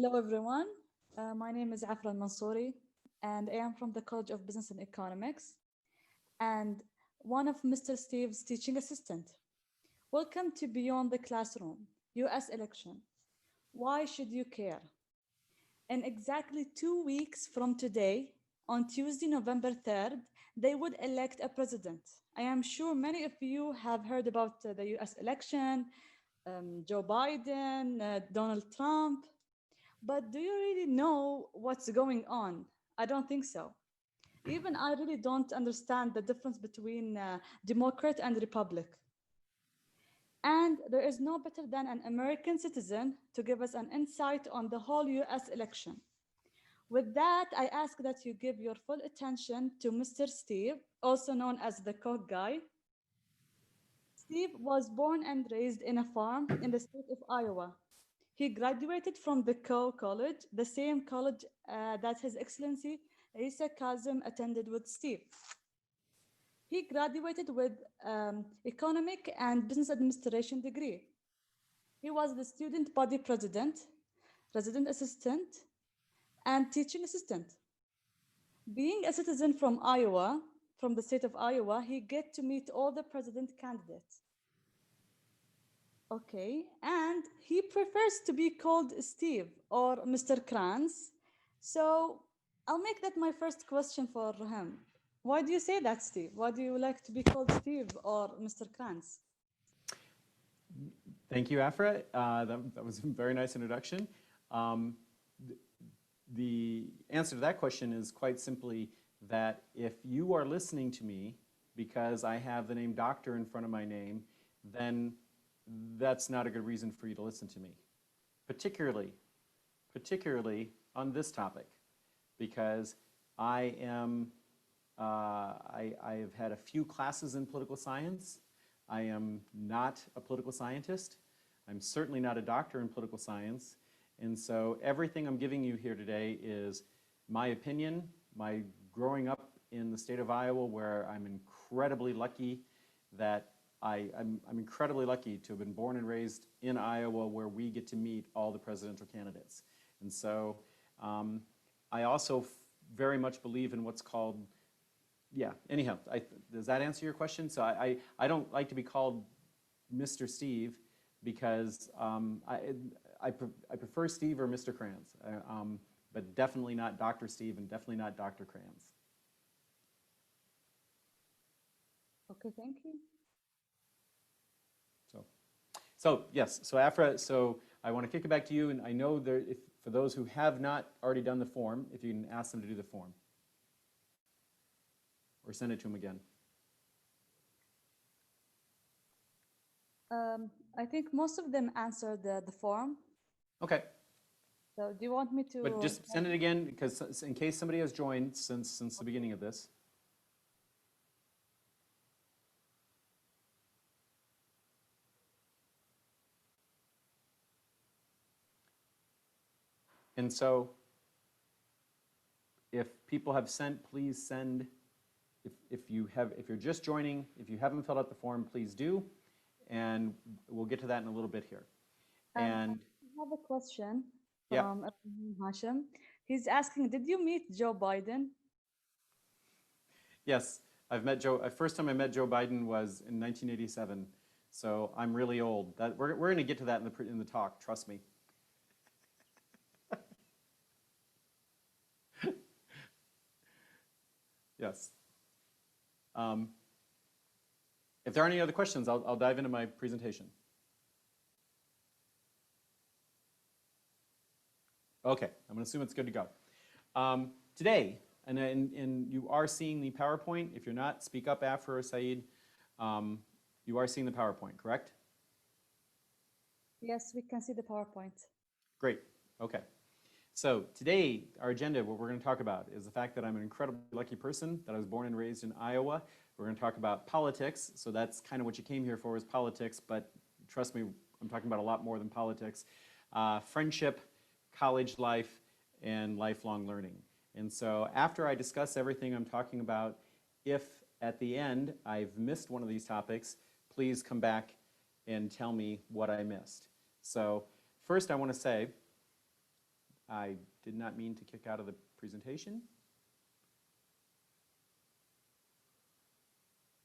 Hello, everyone. My name is Afra Al Mansouri, and I am from the College of Business and Economics, and one of Mr. Steve's teaching assistant. Welcome to Beyond the Classroom, US election. Why should you care? In exactly 2 weeks from today, on Tuesday, November 3rd, they would elect a president. I am sure many of you have heard about the US election, Joe Biden, Donald Trump. But do you really know what's going on? I don't think so. Even I really don't understand the difference between Democrat and Republic. And there is no better than an American citizen to give us an insight on the whole US election. With that, I ask that you give your full attention to Mr. Steve, also known as the Coke guy. Steve was born and raised in a farm in the state of Iowa. He graduated from the College, the same college that His Excellency Isa Kazim attended with Steve. He graduated with economic and business administration degree. He was the student body president, resident assistant, and teaching assistant. Being a citizen from Iowa, from the state of Iowa, he get to meet all the president candidates. Okay, and he prefers to be called Steve or Mr. Kranz. So I'll make that my first question for him. Why do you say that, Steve? Why do you like to be called Steve or Mr. Kranz? Thank you, Afra. That was a very nice introduction. The answer to that question is quite simply that if you are listening to me because I have the name doctor in front of my name, then that's not a good reason for you to listen to me, particularly on this topic, because I have had a few classes in political science. I am not a political scientist. I'm certainly not a doctor in political science. And so everything I'm giving you here today is my opinion, my growing up in the state of Iowa, where I'm incredibly lucky that I'm incredibly lucky to have been born and raised in Iowa, where we get to meet all the presidential candidates. And so I also very much believe in what's called, anyhow, does that answer your question? So I don't like to be called Mr. Steve because I prefer Steve or Mr. Kranz, but definitely not Dr. Steve and definitely not Dr. Kranz. Okay, thank you. So yes, so Afra, so I want to kick it back to you, and I know there, for those who have not already done the form, if you can ask them to do the form. Or send it to them again. I think most of them answered the form. Okay. So do you want me to? But just send it again, because in case somebody has joined since the beginning of this. And so if people have sent, please send. If you're just joining, if you haven't filled out the form, please do, and we'll get to that in a little bit here. And I have a question from Hashim. He's asking, did you meet Joe Biden? Yes, I've met Joe. First time I met Joe Biden was in 1987, so I'm really old. We're going to get to that in the talk. Trust me. Yes. If there are any other questions, I'll dive into my presentation. Okay, I'm going to assume it's good to go. Today, and you are seeing the PowerPoint. If you're not, speak up, Afra or Saeed. You are seeing the PowerPoint, correct? Yes, we can see the PowerPoint. Great, okay. So today, our agenda, what we're going to talk about is the fact that I'm an incredibly lucky person, that I was born and raised in Iowa. We're going to talk about politics, so that's kind of what you came here for, is politics, but trust me, I'm talking about a lot more than politics. Friendship, college life, and lifelong learning. And so after I discuss everything I'm talking about, if at the end I've missed one of these topics, please come back and tell me what I missed. So first I want to say I did not mean to kick out of the presentation.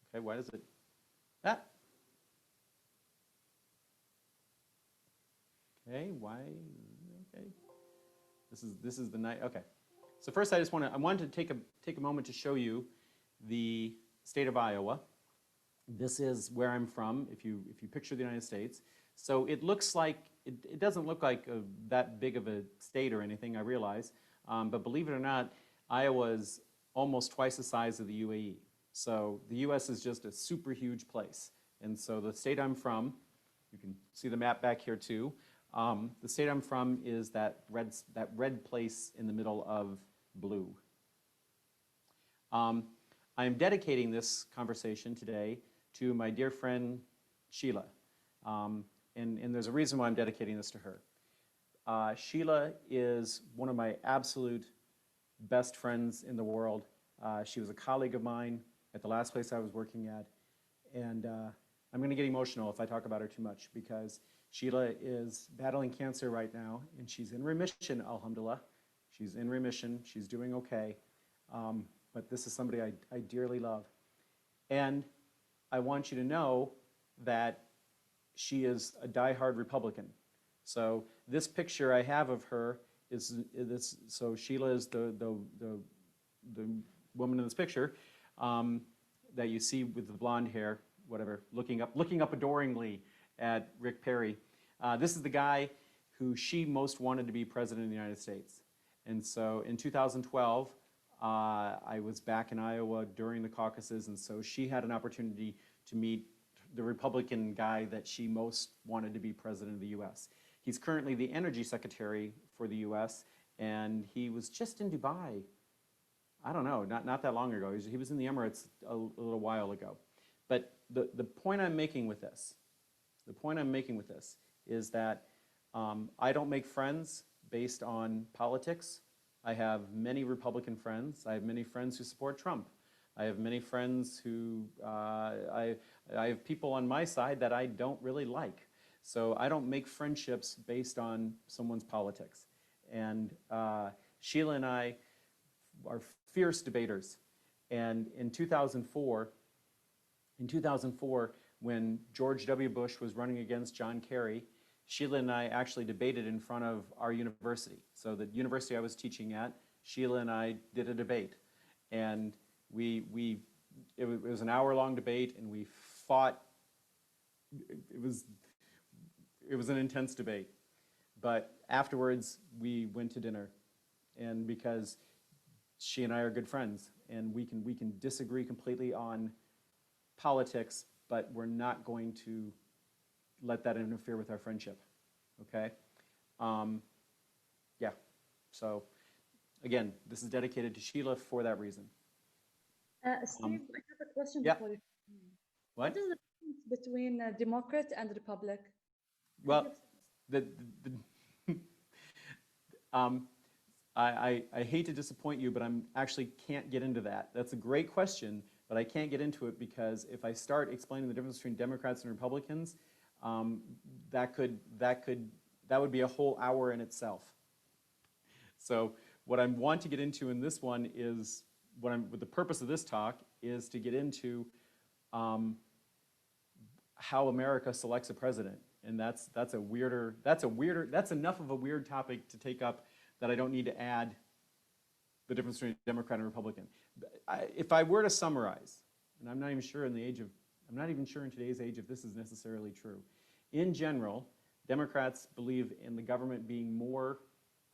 Okay, why does it? Ah. Okay, why? Okay, this is the night. Okay, so first I wanted to take a moment to show you the state of Iowa. This is where I'm from. If you picture the United States, so it looks like it doesn't look like that big of a state or anything. I realize, but believe it or not, Iowa is almost twice the size of the UAE. So the U.S. is just a super huge place. And so the state I'm from, you can see the map back here too. The state I'm from is that red place in the middle of blue. I am dedicating this conversation today to my dear friend Sheila. And there's a reason why I'm dedicating this to her. Sheila is one of my absolute best friends in the world. She was a colleague of mine at the last place I was working at. And I'm going to get emotional if I talk about her too much, because Sheila is battling cancer right now, and she's in remission, alhamdulillah. She's in remission. She's doing okay. But this is somebody I dearly love. And I want you to know that she is a diehard Republican. So this picture I have of her is this. So Sheila is the woman in this picture that you see with the blonde hair, whatever, looking up adoringly at Rick Perry. This is the guy who she most wanted to be president of the United States. And so in 2012, I was back in Iowa during the caucuses, and so she had an opportunity to meet the Republican guy that she most wanted to be president of the US. He's currently the energy secretary for the US, and he was just in Dubai. I don't know, not that long ago. He was in the Emirates a little while ago. But the point I'm making with this, is that I don't make friends based on politics. I have many Republican friends. I have many friends who support Trump. I have many friends who, I have people on my side that I don't really like. So I don't make friendships based on someone's politics. And Sheila and I are fierce debaters. And in 2004, when George W. Bush was running against John Kerry, Sheila and I actually debated in front of our university. So the university I was teaching at, Sheila and I did a debate. And it was an hour-long debate, and we fought. It was an intense debate. But afterwards, we went to dinner. And because she and I are good friends, and we can disagree completely on politics, but we're not going to let that interfere with our friendship, okay? Yeah, so again, this is dedicated to Sheila for that reason. Steve, I have a question yeah. before you. What is the difference between a Democrat and a Republic? Well, I hate to disappoint you, but I'm actually can't get into that. That's a great question, but I can't get into it because if I start explaining the difference between Democrats and Republicans, that would be a whole hour in itself. So what I want to get into in this one is the purpose of this talk is to get into how America selects a president, and that's enough of a weird topic to take up that I don't need to add the difference between Democrat and Republican. If I were to summarize, and I'm not even sure in today's age if this is necessarily true. In general, Democrats believe in the government being more.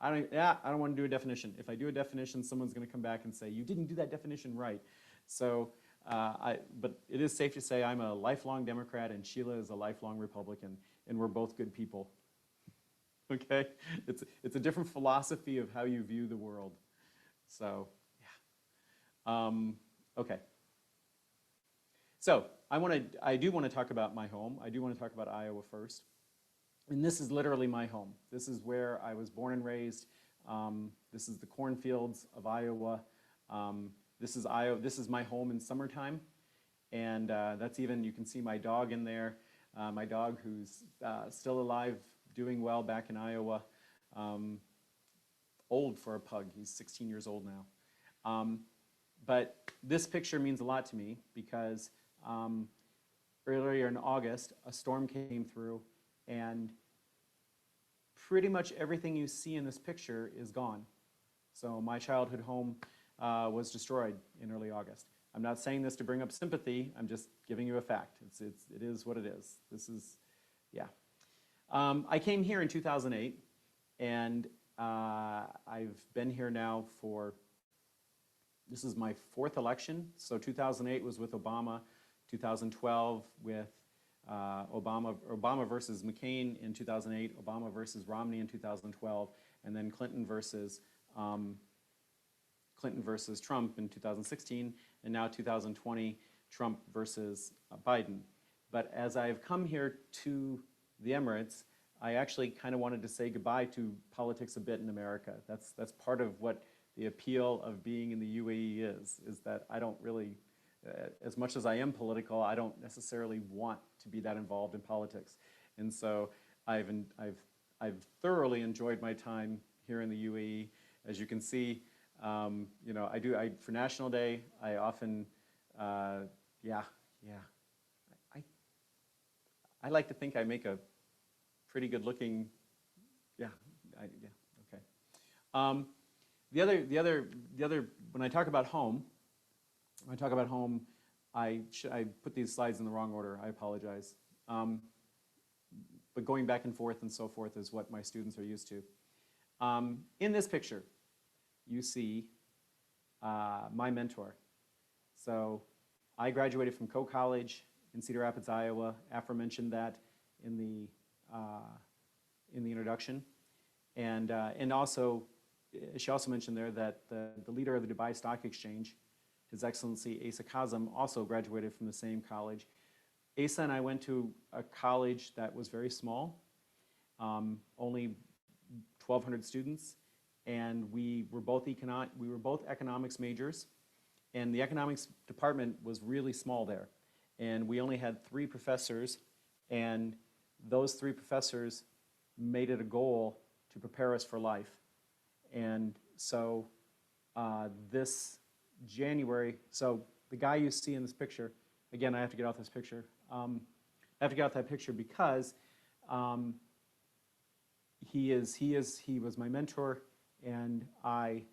I don't want to do a definition. If I do a definition, someone's going to come back and say you didn't do that definition right. So, but it is safe to say I'm a lifelong Democrat and Sheila is a lifelong Republican, and we're both good people. Okay, it's a different philosophy of how you view the world. So, yeah. Okay. So I do want to talk about my home. I do want to talk about Iowa first. And this is literally my home. This is where I was born and raised. This is the cornfields of Iowa. This is my home in summertime. And that's even, you can see my dog in there. My dog who's still alive, doing well back in Iowa. old for a pug. He's 16 years old now. But this picture means a lot to me because earlier in August, a storm came through, and pretty much everything you see in this picture is gone. So my childhood home was destroyed in early August. I'm not saying this to bring up sympathy. I'm just giving you a fact. It is what it is. This is, yeah. I came here in 2008, and I've been here now for, this is my 4th election. So 2008 was with Obama, 2012 with Obama versus McCain in 2008, Obama versus Romney in 2012, and then Clinton versus Trump in 2016, and now 2020, Trump versus Biden. But as I've come here to the Emirates, I actually kind of wanted to say goodbye to politics a bit in America. That's part of what the appeal of being in the UAE is that I don't really, as much as I am political, I don't necessarily want to be that involved in politics. And so I've thoroughly enjoyed my time here in the UAE. As you can see, you know, for National Day, I often, I like to think I make a pretty good looking, okay. The other, when I talk about home, I put these slides in the wrong order. I apologize. But going back and forth is what my students are used to. In this picture, you see my mentor. So I graduated from Coe College in Cedar Rapids, Iowa. Afra mentioned that in the introduction, and also she also mentioned there that the leader of the Dubai Stock Exchange, His Excellency Asa Kazem, also graduated from the same college. Asa and I went to a college that was very small, only 1,200 students, and we were both economics majors, and the economics department was really small there, and we only had 3 professors, and those 3 professors made it a goal to prepare us for life. And so this January, so the guy you see in this picture, again, I have to get off this picture. I have to get off that picture because he was my mentor, and I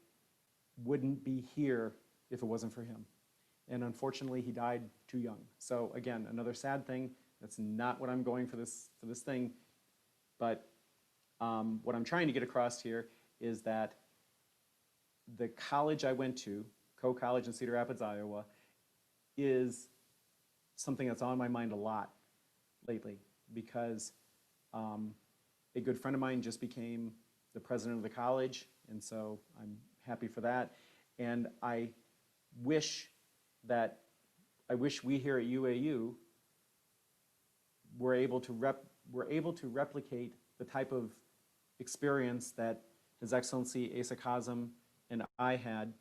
wouldn't be here if it wasn't for him. And unfortunately, he died too young. So again, another sad thing. That's not what I'm going for this thing. But what I'm trying to get across here is that the college I went to, Coe College in Cedar Rapids, Iowa, is something that's on my mind a lot lately because a good friend of mine just became the president of the college, and so I'm happy for that. And I wish we here at UAEU were able to replicate the type of experience that His Excellency Asa Kazem and I had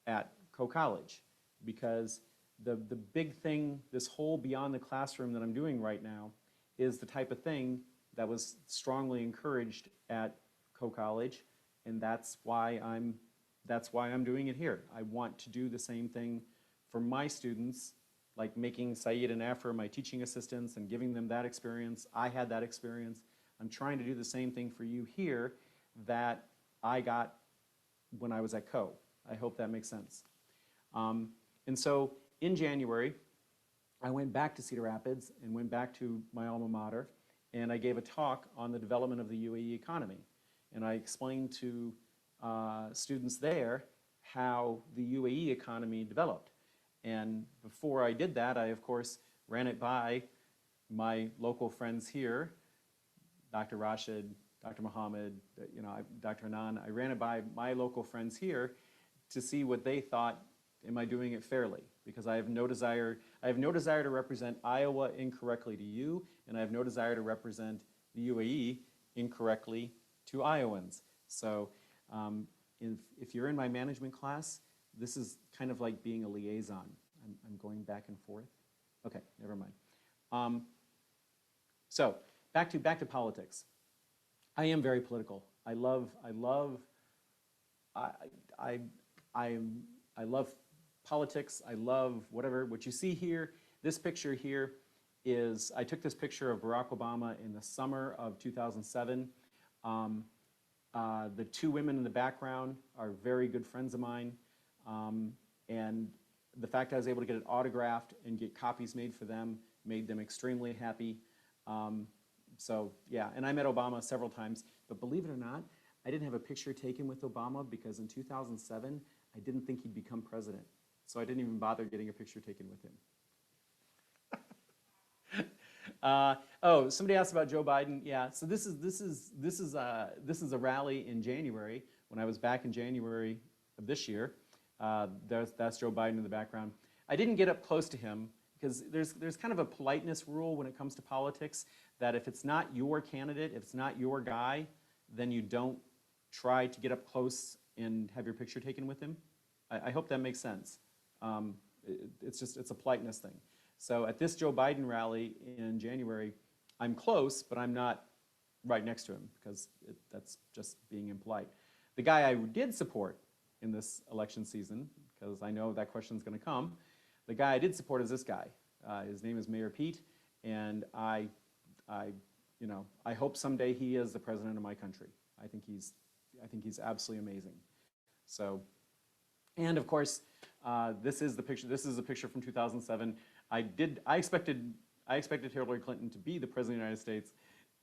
at Coe College, because the big thing, this whole beyond the classroom that I'm doing right now, is the type of thing that was strongly encouraged at Coe College, and that's why I'm doing it here. I want to do the same thing for my students, like making Saeed and Afra my teaching assistants and giving them that experience. I had that experience. I'm trying to do the same thing for you here that I got when I was at Coe. I hope that makes sense. And so in January, I went back to Cedar Rapids and went back to my alma mater, and I gave a talk on the development of the UAE economy. And I explained to students there how the UAE economy developed. And before I did that, I, of course, ran it by my local friends here, Dr. Rashid, Dr. Mohammed, Dr. Hanan. I ran it by my local friends here to see what they thought, am I doing it fairly? Because I have no desire to represent Iowa incorrectly to you, and I have no desire to represent the UAE incorrectly to Iowans. So if you're in my management class, this is kind of like being a liaison. I'm going back and forth. Okay, never mind. So back to politics. I am very political. I love I, I, I, I love politics. I love whatever. What you see here, this picture here is, I took this picture of Barack Obama in the summer of 2007. The two women in the background are very good friends of mine. And the fact I was able to get it autographed and get copies made for them made them extremely happy. So yeah, and I met Obama several times, but believe it or not, I didn't have a picture taken with Obama because in 2007, I didn't think he'd become president. So I didn't even bother getting a picture taken with him. Oh, somebody asked about Joe Biden. Yeah, so this is a rally in January when I was back in January of this year. That's Joe Biden in the background. I didn't get up close to him because there's kind of a politeness rule when it comes to politics that if it's not your candidate, if it's not your guy, then you don't try to get up close and have your picture taken with him. I hope that makes sense. It's a politeness thing. So at this Joe Biden rally in January, I'm close, but I'm not right next to him because that's just being impolite. The guy I did support in this election season, because I know that question's going to come, the guy I did support is this guy. His name is Mayor Pete, and I hope someday he is the president of my country. I think he's absolutely amazing. So, and of course, this is the picture. This is a picture from 2007. I expected Hillary Clinton to be the president of the United States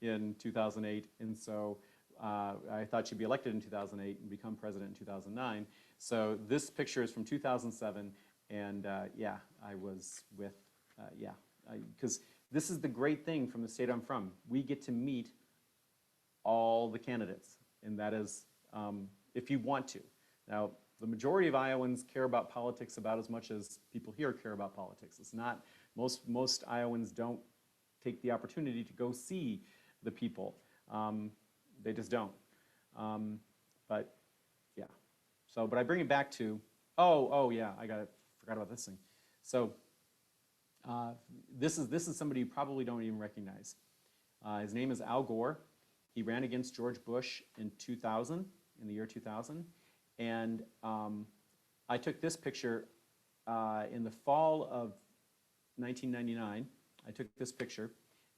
in 2008, and so I thought she'd be elected in 2008 and become president in 2009. So this picture is from 2007, and yeah, I was with because this is the great thing from the state I'm from. We get to meet all the candidates, and that is if you want to. Now, the majority of Iowans care about politics about as much as people here care about politics. It's not, most Iowans don't take the opportunity to go see the people. They just don't. But yeah, so, but I bring it back to, oh yeah, forgot about this thing. So this is somebody you probably don't even recognize. His name is Al Gore. He ran against George Bush in the year 2000. And I took this picture in the fall of 1999. I took this picture,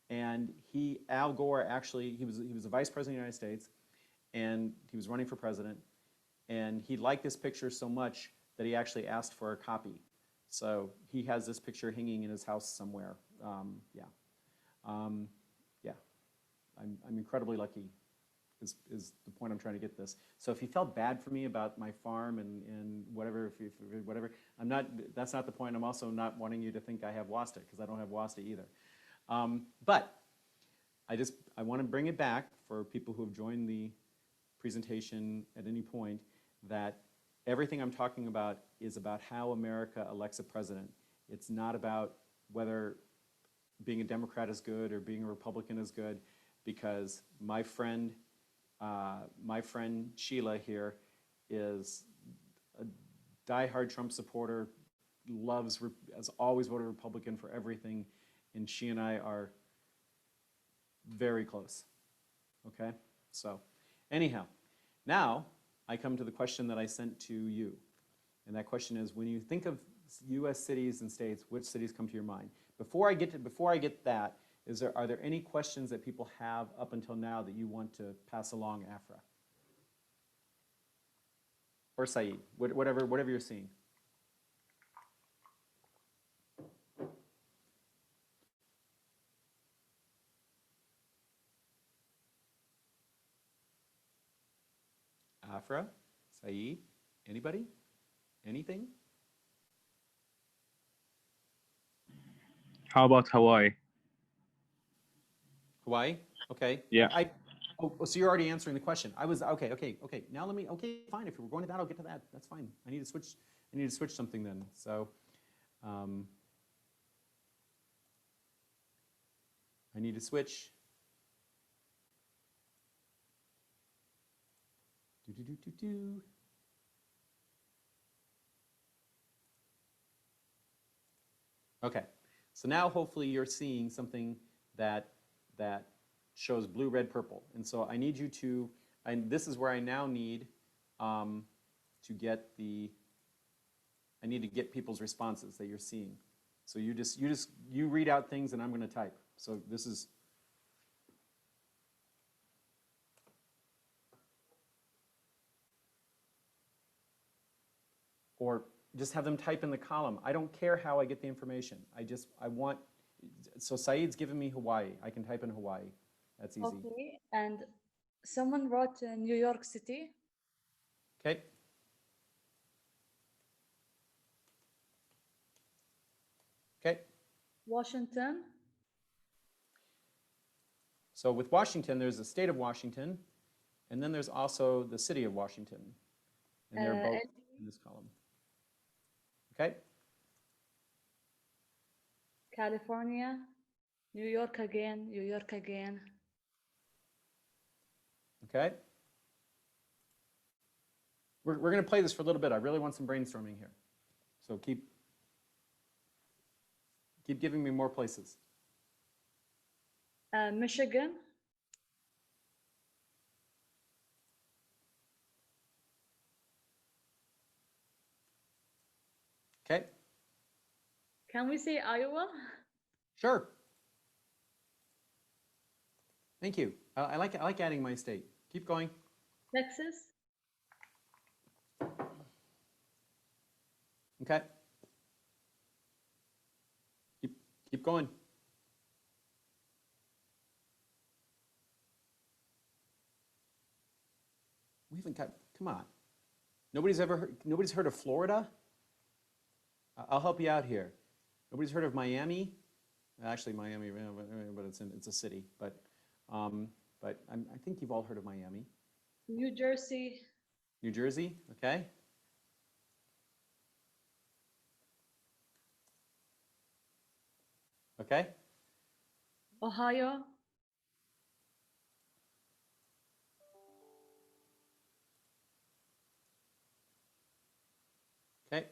and Al Gore actually, he was the vice president of the United States, and he was running for president, and he liked this picture so much that he actually asked for a copy. So he has this picture hanging in his house somewhere. Yeah, I'm incredibly lucky. Is the point I'm trying to get this. So if you felt bad for me about my farm and whatever, whatever, that's not the point. I'm also not wanting you to think I have WASTA, because I don't have WASTA either. But I want to bring it back for people who have joined the presentation at any point, that everything I'm talking about is about how America elects a president. It's not about whether being a Democrat is good or being a Republican is good, because my friend Sheila here is a diehard Trump supporter, has always voted Republican for everything, and she and I are very close, okay? So anyhow, now I come to the question that I sent to you, and that question is, when you think of US cities and states, which cities come to your mind? Before I get that, are there any questions that people have up until now that you want to pass along, Afra? Or Saeed, whatever you're seeing. Afra, Saeed, anybody? Anything? How about Hawaii? Hawaii? Okay. Yeah. So you're already answering the question. I was okay. Now fine. If we're going to that, I'll get to that. That's fine. I need to switch something then. So, I need to switch. Okay. So now hopefully you're seeing something that shows blue, red, purple. And so I need you to, this is where I now need to get I need to get people's responses that you're seeing. So you read out things and I'm going to type. So this is, or just have them type in the column. I don't care how I get the information. I want, so Saeed's given me Hawaii. I can type in Hawaii. That's easy. Okay, and someone wrote New York City. Okay. Okay. Washington. So with Washington, there's the state of Washington, and then there's also the city of Washington. And they're both in this column. Okay. California, New York again, New York again. Okay. We're going to play this for a little bit. I really want some brainstorming here. So keep giving me more places. Michigan. Okay. Can we say Iowa? Sure. Thank you. I like adding my state. Keep going. Texas. Okay. Keep going. We haven't got, come on. Nobody's heard of Florida? I'll help you out here. Nobody's heard of Miami? Actually, Miami, but it's a city. But I think you've all heard of Miami. New Jersey. New Jersey, okay. Okay. Ohio. Okay.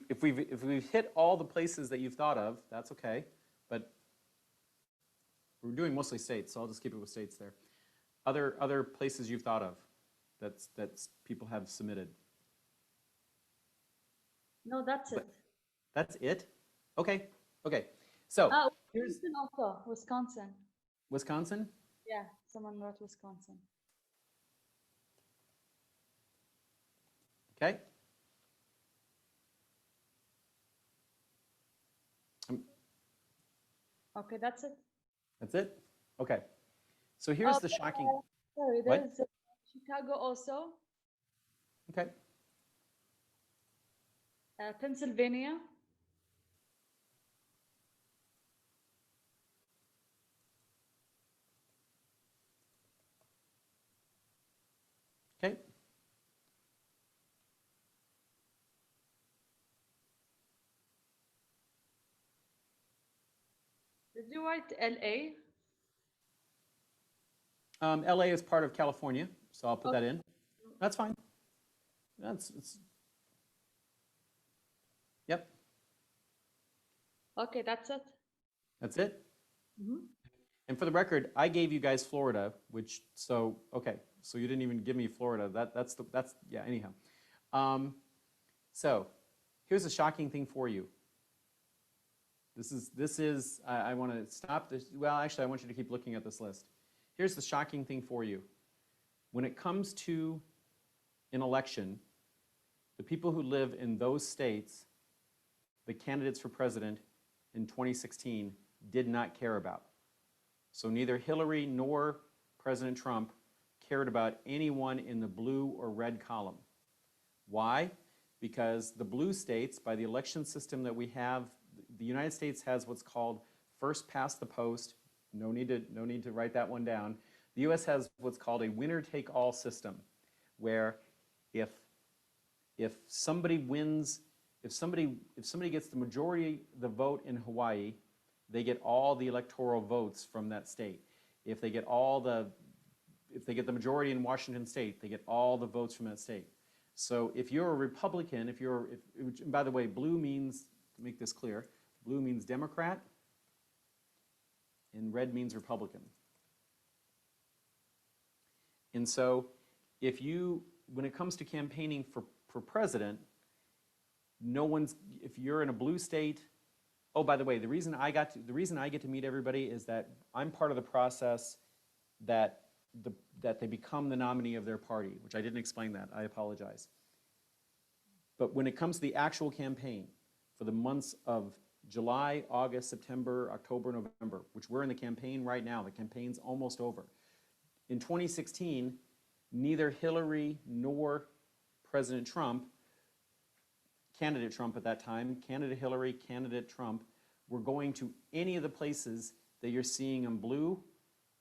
If we've hit all the places that you've thought of, that's okay. But we're doing mostly states, so I'll just keep it with states there. Other places you've thought of that's people have submitted. No, that's it. That's it? Okay. Okay. So here's Wisconsin also. Wisconsin. Wisconsin? Yeah, someone wrote Wisconsin. Okay. Okay, that's it. That's it? Okay. So here's the shocking. Sorry, What? there's Chicago also. Okay. Pennsylvania. Okay. Did you write LA? LA is part of California, so I'll put that in. That's fine. Yep. Okay, that's it. That's it? Mm-hmm. And for the record, I gave you guys Florida, which, so, okay, so you didn't even give me Florida. That's yeah, anyhow. So here's a shocking thing for you. This is I want to stop this. Well, actually, I want you to keep looking at this list. Here's the shocking thing for you. When it comes to an election, the people who live in those states, the candidates for president in 2016 did not care about. So neither Hillary nor President Trump cared about anyone in the blue or red column. Why? Because the blue states, by the election system that we have, the United States has what's called first past the post. No need to write that one down. The US has what's called a winner take all system, where if somebody wins, if somebody gets the majority of the vote in Hawaii, they get all the electoral votes from that state. If they get the majority in Washington state, they get all the votes from that state. So if you're a Republican, and by the way, blue means, to make this clear, blue means Democrat and red means Republican. And so when it comes to campaigning for president, if you're in a blue state, oh, by the way, the reason I get to meet everybody is that I'm part of the process that they become the nominee of their party, which I didn't explain that, I apologize. But when it comes to the actual campaign for the months of July, August, September, October, November, which we're in the campaign right now, the campaign's almost over. In 2016, neither Hillary nor President Trump, candidate Trump at that time, candidate Hillary, candidate Trump, were going to any of the places that you're seeing on blue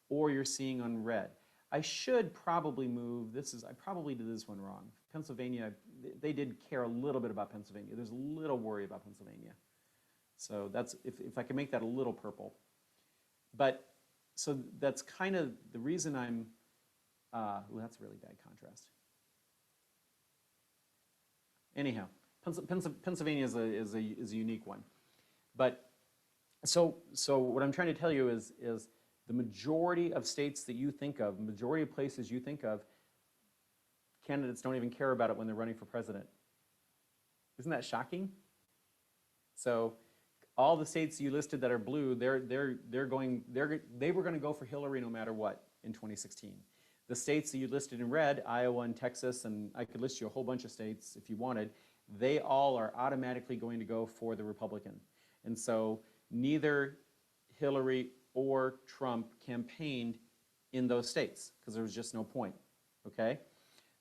or you're seeing on red. I should probably move, I probably did this one wrong. Pennsylvania, they did care a little bit about Pennsylvania. There's a little worry about Pennsylvania. So that's, if I can make that a little purple. But, so that's kind of the reason I'm, that's a really bad contrast. Anyhow, Pennsylvania is a unique one. But, so what I'm trying to tell you is the majority of states that you think of, majority of places you think of, candidates don't even care about it when they're running for president. Isn't that shocking? So all the states you listed that are blue, they were going to go for Hillary no matter what in 2016. The states that you listed in red, Iowa and Texas, and I could list you a whole bunch of states if you wanted, they all are automatically going to go for the Republican. And so neither Hillary or Trump campaigned in those states because there was just no point, okay?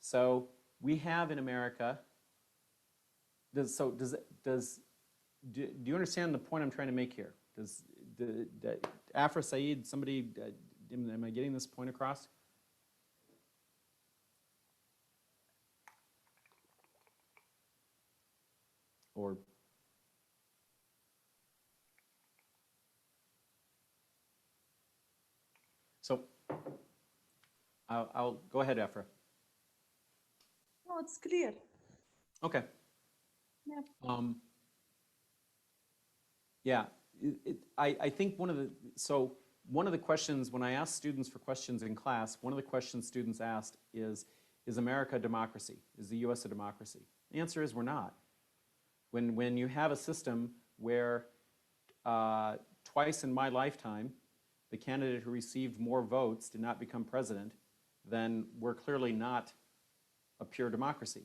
So we have in America, do you understand the point I'm trying to make here? Afra, Saeed, somebody, am I getting this point across? Or so I'll go ahead, Afra. No, it's clear. Okay. Yeah. Yeah, I think one of the questions, when I ask students for questions in class, one of the questions students asked is America a democracy? Is the US a democracy? The answer is we're not. When you have a system where twice in my lifetime, the candidate who received more votes did not become president, then we're clearly not a pure democracy.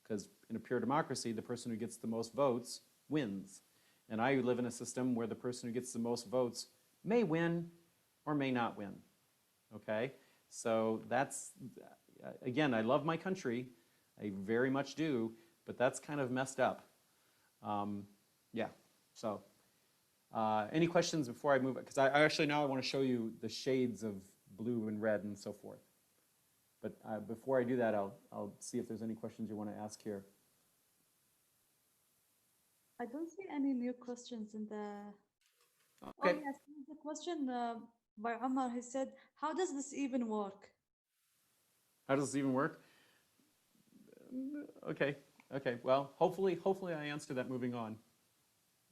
Because in a pure democracy, the person who gets the most votes wins. And I live in a system where the person who gets the most votes may win or may not win, okay? So that's, again, I love my country, I very much do, but that's kind of messed up. Yeah, so any questions before I move? Because I actually now I want to show you the shades of blue and red and so forth. But before I do that, I'll see if there's any questions you want to ask here. I don't see any new questions in the... Okay. Oh yes, the question by Omar, he said, how does this even work? How does this even work? Okay, well, hopefully I answered that moving on.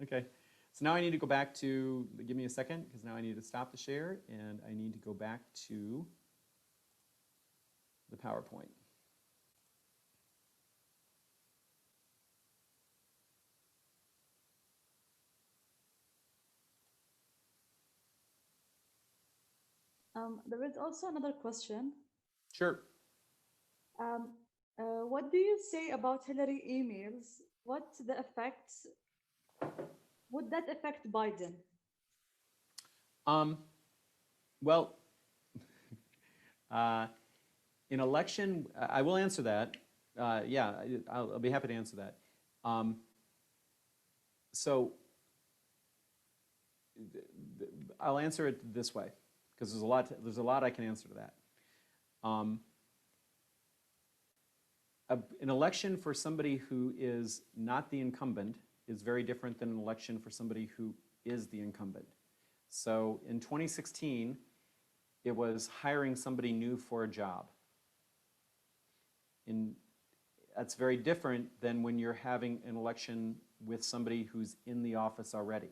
Okay, so now I need to go back to, give me a second, because now I need to stop the share, and I need to go back to the PowerPoint. There is also another question. Sure. What do you say about Hillary emails? What's the effects? Would that affect Biden? Well, in election, I will answer that. Yeah, I'll be happy to answer that. So I'll answer it this way, because there's a lot I can answer to that. An election for somebody who is not the incumbent is very different than an election for somebody who is the incumbent. So in 2016, it was hiring somebody new for a job. That's very different than when you're having an election with somebody who's in the office already.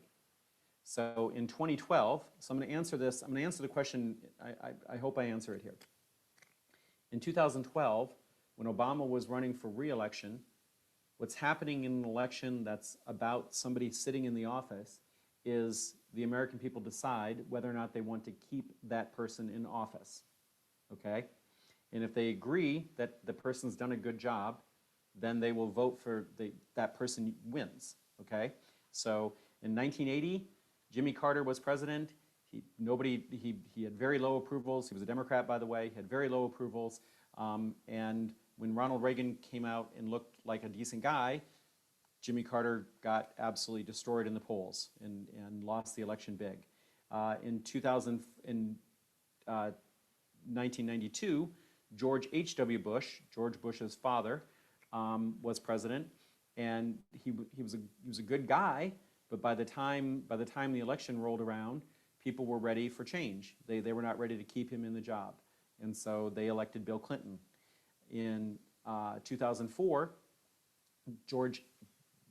So in 2012, so I'm going to answer this, I'm going to answer the question, I hope I answer it here. In 2012, when Obama was running for re-election, what's happening in an election that's about somebody sitting in the office is the American people decide whether or not they want to keep that person in office, okay? And if they agree that the person's done a good job, then they will vote for that person wins, okay? So in 1980, Jimmy Carter was president. He had very low approvals. He was a Democrat, by the way. He had very low approvals. And when Ronald Reagan came out and looked like a decent guy, Jimmy Carter got absolutely destroyed in the polls and lost the election big. In 1992, George H.W. Bush, George Bush's father, was president, and he was a good guy. But by the time the election rolled around, people were ready for change. They were not ready to keep him in the job, and so they elected Bill Clinton. In 2004, George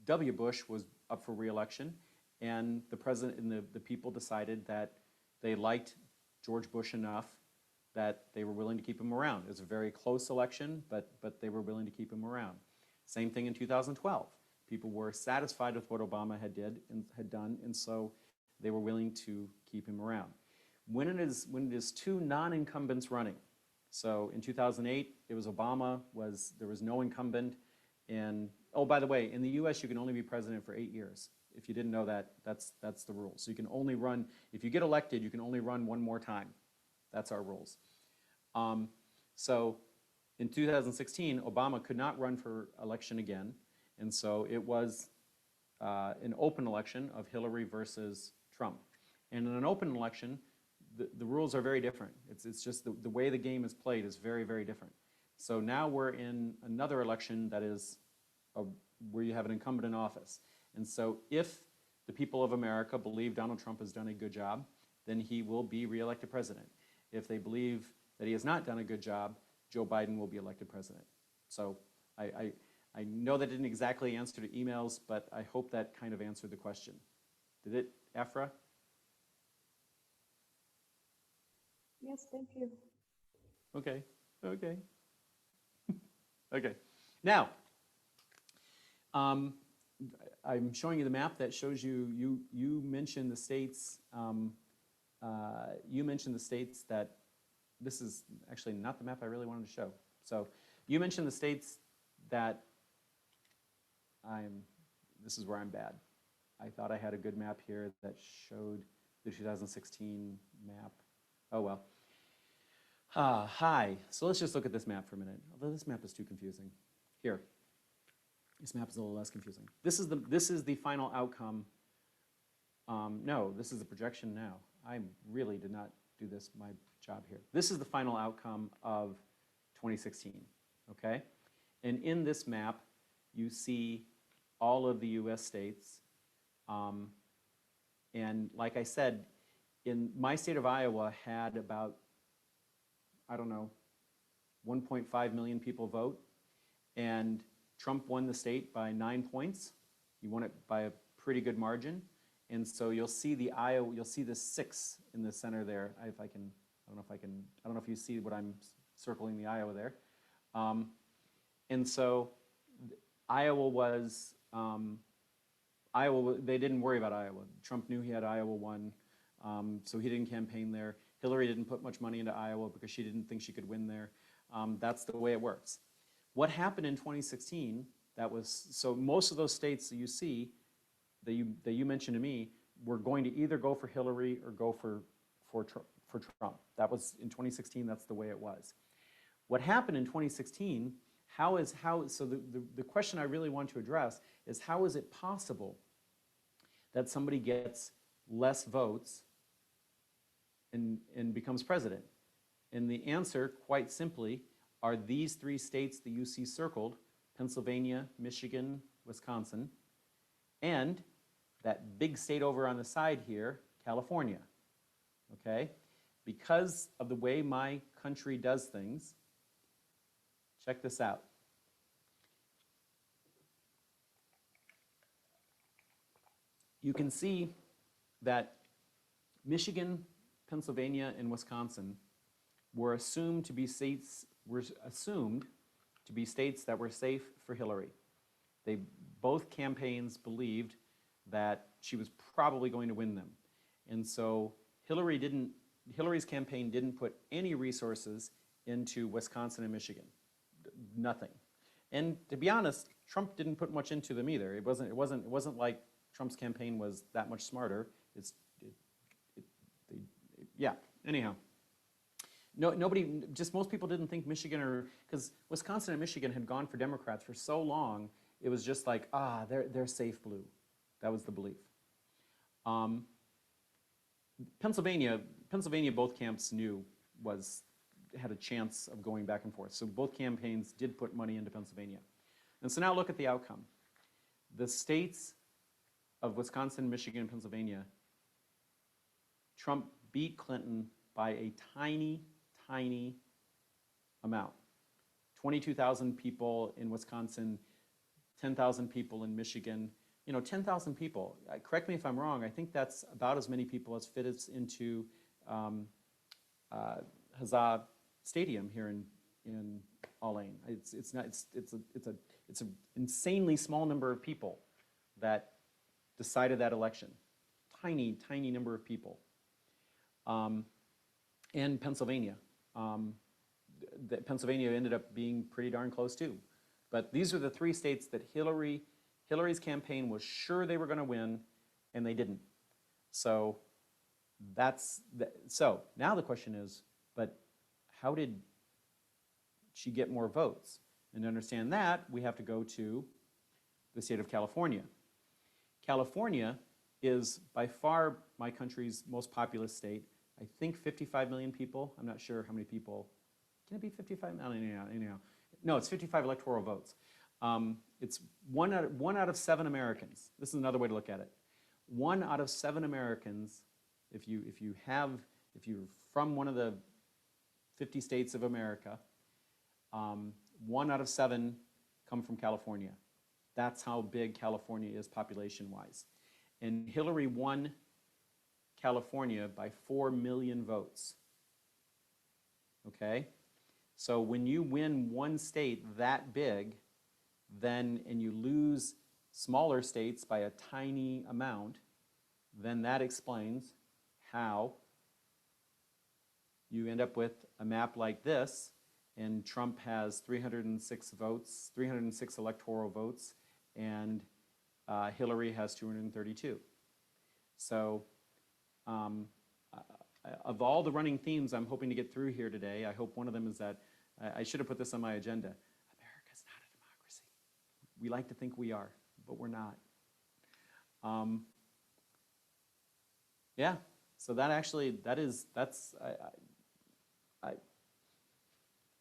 W. Bush was up for re-election, and the president and the people decided that they liked George Bush enough that they were willing to keep him around. It was a very close election, but they were willing to keep him around. Same thing in 2012. People were satisfied with what Obama had done, and so they were willing to keep him around. When it is two non-incumbents running, so in 2008, it was Obama, there was no incumbent, and oh, by the way, in the US, you can only be president for 8 years. If you didn't know that, that's the rule. So you can only run, if you get elected, you can only run one more time. That's our rules. So in 2016, Obama could not run for election again, and so it was an open election of Hillary versus Trump. And in an open election, the rules are very different. It's just the way the game is played is very, very different. So now we're in another election that is where you have an incumbent in office. And so if the people of America believe Donald Trump has done a good job, then he will be reelected president. If they believe that he has not done a good job, Joe Biden will be elected president. So I know that didn't exactly answer the emails, but I hope that kind of answered the question. Did it, Afra? Yes, thank you. Okay, okay. Okay. Now, I'm showing you the map that shows you mentioned the states, that this is actually not the map I really wanted to show. So you mentioned the states that this is where I'm bad. I thought I had a good map here that showed the 2016 map. Oh well. Hi, so let's just look at this map for a minute. Although this map is too confusing. Here, this map is a little less confusing. This is the final outcome. No, this is the projection now. I really did not do my job here. This is the final outcome of 2016, okay? And in this map, you see all of the US states. And like I said, in my state of Iowa had about, I don't know, 1.5 million people vote, and Trump won the state by 9 points. He won it by a pretty good margin, and so you'll see you'll see the 6 in the center there. I don't know if you see what I'm circling the Iowa there, and so Iowa was they didn't worry about Iowa. Trump knew he had Iowa won, so he didn't campaign there. Hillary didn't put much money into Iowa because she didn't think she could win there. That's the way it works. What happened in 2016, so most of those states that you see, that you mentioned to me, were going to either go for Hillary or go for Trump. That was, in 2016, that's the way it was. What happened in 2016, so the question I really want to address is, how is it possible that somebody gets less votes and becomes president? And the answer, quite simply, are these 3 states that you see circled: Pennsylvania, Michigan, Wisconsin, and that big state over on the side here, California, okay? Because of the way my country does things, check this out. You can see that Michigan, Pennsylvania, and Wisconsin were assumed to be states were assumed to be states that were safe for Hillary. Both campaigns believed that she was probably going to win them. And so Hillary's campaign didn't put any resources into Wisconsin and Michigan, nothing. And to be honest, Trump didn't put much into them either. It wasn't like Trump's campaign was that much smarter. Yeah, anyhow. Most people didn't think Michigan because Wisconsin and Michigan had gone for Democrats for so long, it was just like, they're safe blue. That was the belief. Pennsylvania, both camps knew had a chance of going back and forth. So both campaigns did put money into Pennsylvania. And so now look at the outcome. The states of Wisconsin, Michigan, and Pennsylvania, Trump beat Clinton by a tiny, tiny amount. 22,000 people in Wisconsin, 10,000 people in Michigan. 10,000 people. Correct me if I'm wrong. I think that's about as many people as fits into Huzzah Stadium here in All-Lane. It's an insanely small number of people that decided that election. Tiny, tiny number of people. And Pennsylvania. Pennsylvania ended up being pretty darn close too. But these are the three states that Hillary's campaign was sure they were going to win, and they didn't. So so now the question is, but how did she get more votes? And to understand that, we have to go to the state of California. California is by far my country's most populous state. I think 55 million people. I'm not sure how many people. Can it be 55? Anyhow. No, it's 55 electoral votes. It's one out of 7 Americans. This is another way to look at it. 1 out of 7 Americans, if you're from one of the 50 states of America, 1 out of 7 come from California. That's how big California is population-wise. And Hillary won California by 4 million votes. Okay? So when you win one state that big, and you lose smaller states by a tiny amount, then that explains how you end up with a map like this, and Trump has 306 votes, 306 electoral votes, and Hillary has 232. So of all the running themes I'm hoping to get through here today, I hope one of them is that I should have put this on my agenda. America's not a democracy. We like to think we are, but we're not. Yeah, so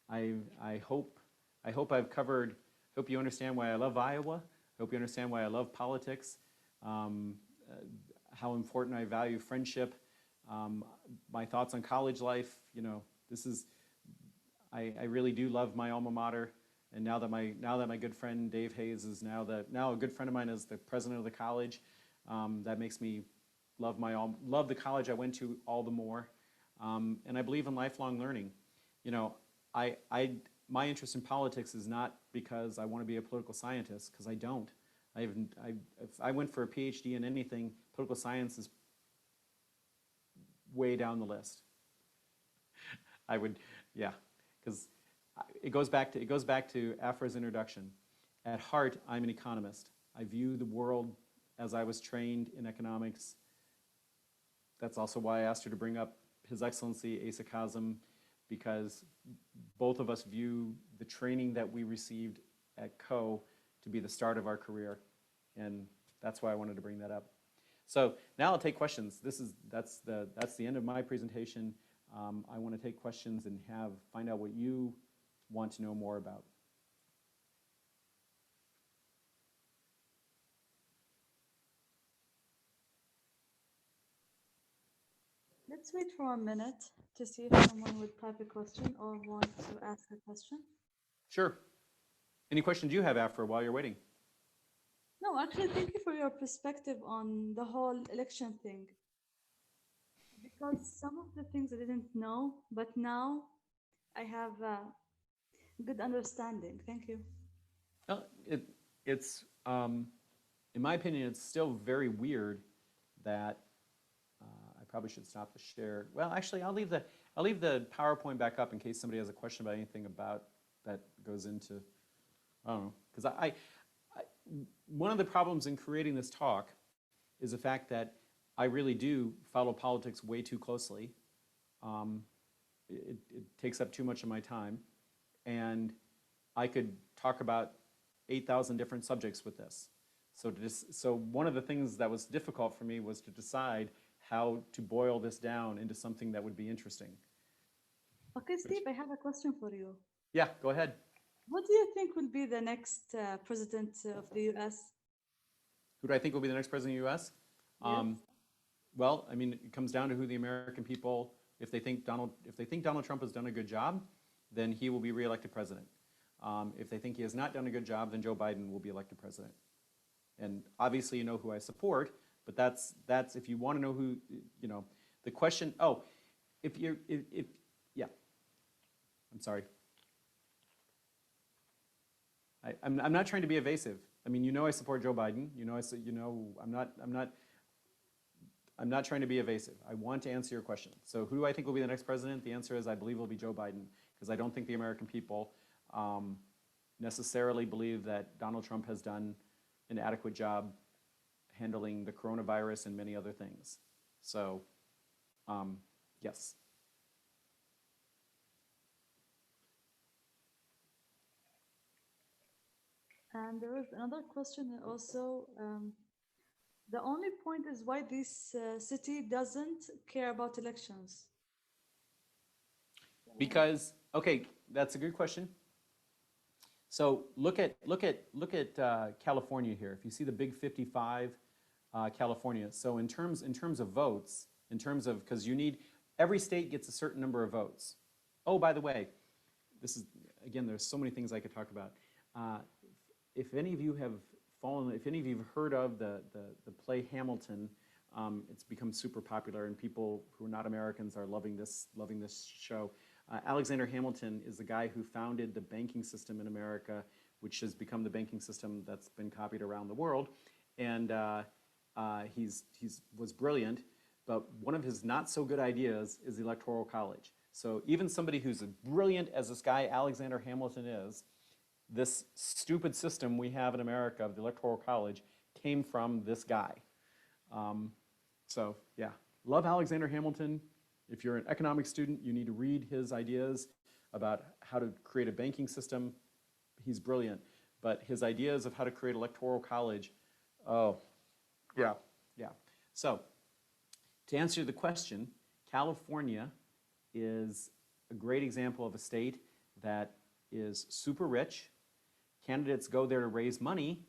I hope I've covered, hope you understand why I love Iowa, hope you understand why I love politics, how important I value friendship, my thoughts on college life. I really do love my alma mater, and now that my good friend Dave Hayes is now a good friend of mine is the president of the college, that makes me love the college I went to all the more, and I believe in lifelong learning. My interest in politics is not because I want to be a political scientist, because I don't. If I went for a PhD in anything, political science is way down the list. I would, yeah, because it goes back to Afra's introduction. At heart, I'm an economist. I view the world as I was trained in economics. That's also why I asked her to bring up His Excellency Asa Kazem, because both of us view the training that we received at CO to be the start of our career, and that's why I wanted to bring that up. So now I'll take questions. That's the end of my presentation. I want to take questions and find out what you want to know more about. Let's wait for a minute to see if someone would type a question or want to ask a question. Sure. Any questions you have, Afra, while you're waiting? No, actually, thank you for your perspective on the whole election thing. Because some of the things I didn't know, but now I have Good understanding. Thank you. Well, it's in my opinion, it's still very weird that I probably should stop the share. Well, actually, I'll leave the PowerPoint back up in case somebody has a question about anything about that goes into, I don't know, because one of the problems in creating this talk is the fact that I really do follow politics way too closely. It takes up too much of my time, and I could talk about 8,000 different subjects with this. So one of the things that was difficult for me was to decide how to boil this down into something that would be interesting. Okay, Steve, I have a question for you. Yeah, go ahead. What do you think will be the next president of the US? Who do I think will be the next president of the US? Yes. Well, I mean, it comes down to who the American people, if they think Donald Trump has done a good job, then he will be reelected president. If they think he has not done a good job, then Joe Biden will be elected president. And obviously, you know who I support, but that's if you want to know who, you know, the question. Oh, if yeah, I'm sorry. I'm not trying to be evasive. I mean, you know, I support Joe Biden. You know, I'm not trying to be evasive. I want to answer your question. So who do I think will be the next president? The answer is I believe it will be Joe Biden, because I don't think the American people necessarily believe that Donald Trump has done an adequate job handling the coronavirus and many other things. So, yes. And there is another question also. The only point is why this city doesn't care about elections. Because, okay, that's a good question. So look at California here. If you see the big 55, California. So in terms of votes, in terms of, because you need, every state gets a certain number of votes. Oh, by the way, this is, again, there's so many things I could talk about. If any of you have if any of you have heard of the play Hamilton, it's become super popular, and people who are not Americans are loving this show. Alexander Hamilton is the guy who founded the banking system in America, which has become the banking system that's been copied around the world. And he was brilliant, but one of his not so good ideas is the Electoral College. So even somebody who's as brilliant as this guy Alexander Hamilton is, this stupid system we have in America of the Electoral College came from this guy. So yeah, love Alexander Hamilton. If you're an economics student, you need to read his ideas about how to create a banking system. He's brilliant. But his ideas of how to create Electoral College, oh, yeah. So to answer the question, California is a great example of a state that is super rich. Candidates go there to raise money.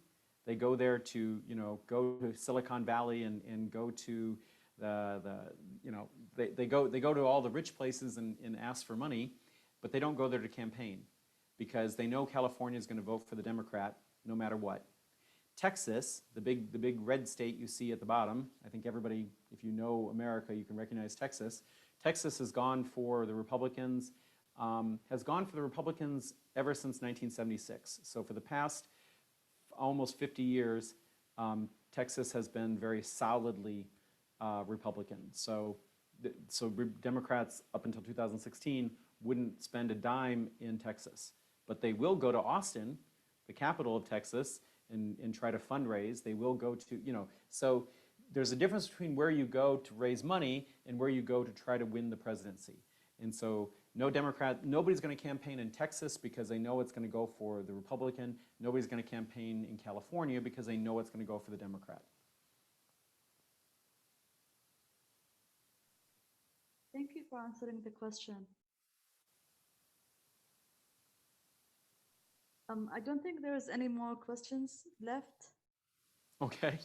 They go there to, go to Silicon Valley and go to they go to all the rich places and ask for money, but they don't go there to campaign because they know California is going to vote for the Democrat no matter what. Texas, the big red state you see at the bottom, I think everybody, if you know America, you can recognize Texas. Texas has gone for the Republicans, ever since 1976. So for the past almost 50 years, Texas has been very solidly Republican. So Democrats up until 2016 wouldn't spend a dime in Texas, but they will go to Austin, the capital of Texas, and try to fundraise. They will go to, so there's a difference between where you go to raise money and where you go to try to win the presidency. And so nobody's going to campaign in Texas because they know it's going to go for the Republican. Nobody's going to campaign in California because they know it's going to go for the Democrat. Thank you for answering the question. I don't think there's any more questions left. Okay.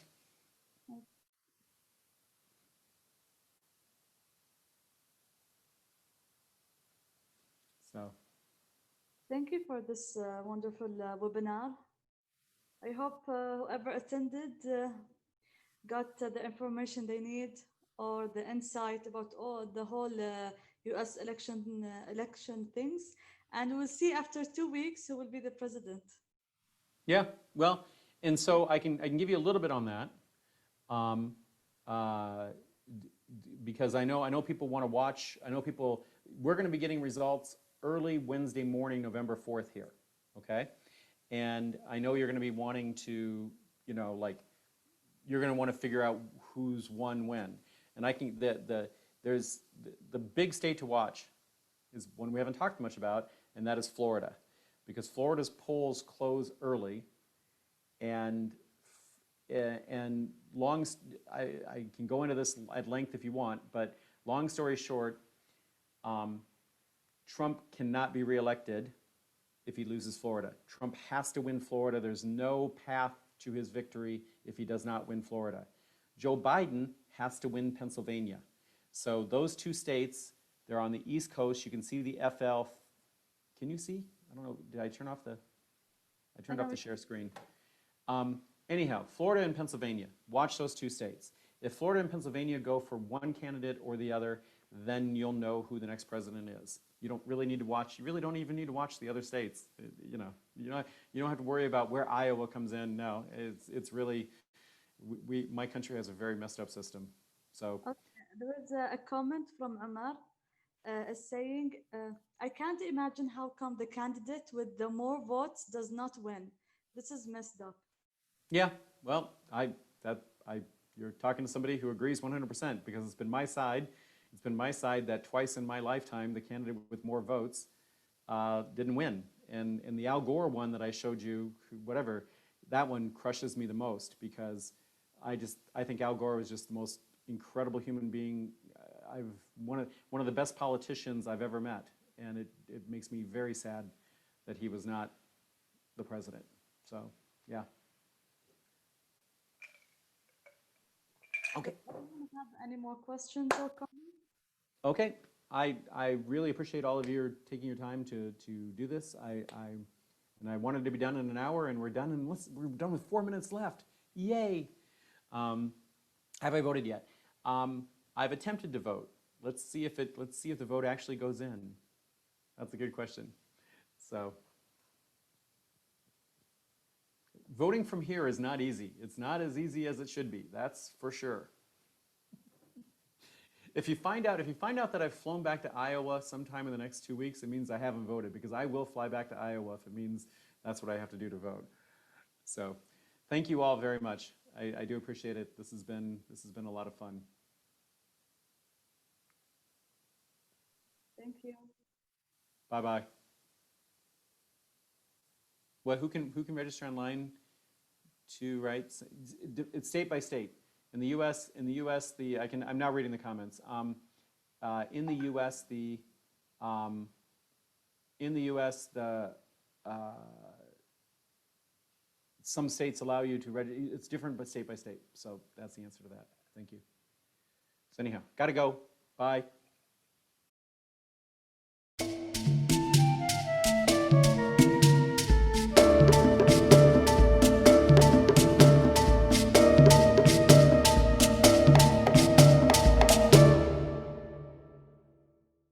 So. Thank you for this wonderful webinar. I hope whoever attended got the information they need or the insight about the whole US election things. And we'll see after 2 weeks who will be the president. Yeah, well, and so I can give you a little bit on that, um, because I know people want to watch. I know people. We're going to be getting results early Wednesday morning, November 4th here, okay? And I know you're going to be wanting to, like, you're going to want to figure out who's won when. And I can there's the big state to watch is one we haven't talked much about, and that is Florida, because Florida's polls close early, and I can go into this at length if you want, but long story short, Trump cannot be reelected if he loses Florida. Trump has to win Florida. There's no path to his victory if he does not win Florida. Joe Biden has to win Pennsylvania. So those two states, they're on the East Coast. You can see the FL. Can you see? I don't know. Did I turn off the? I turned off the share screen. Anyhow, Florida and Pennsylvania. Watch those two states. If Florida and Pennsylvania go for one candidate or the other, then you'll know who the next president is. You don't really need to watch. You really don't even need to watch the other states. You don't have to worry about where Iowa comes in. No, it's really my country has a very messed up system. So Okay. There is a comment from Amar saying, I can't imagine how come the candidate with the more votes does not win. This is messed up. yeah, well, you're talking to somebody who agrees 100% because it's been my side. It's been my side that twice in my lifetime, the candidate with more votes didn't win. And the Al Gore one that I showed you, whatever, that one crushes me the most because I think Al Gore was just the most incredible human being. One of the best politicians I've ever met. And it makes me very sad that he was not the president. So, yeah. Okay. Do you have any more questions or comments? Okay. I really appreciate all of you taking your time to do this. I wanted to be done in an hour, and we're done with 4 minutes left. Yay! Have I voted yet? I've attempted to vote. Let's see if the vote actually goes in. That's a good question. So, voting from here is not easy. It's not as easy as it should be. That's for sure. If you find out that I've flown back to Iowa sometime in the next 2 weeks, it means I haven't voted, because I will fly back to Iowa if it means that's what I have to do to vote. So, thank you all very much. I do appreciate it. This has been a lot of fun. Thank you. Bye bye. Well, who can register online to write? It's state by state. In the U.S., I'm now reading the comments. In the U.S., some states allow you to register. It's different, but state by state. So that's the answer to that. Thank you. So anyhow, gotta go. Bye.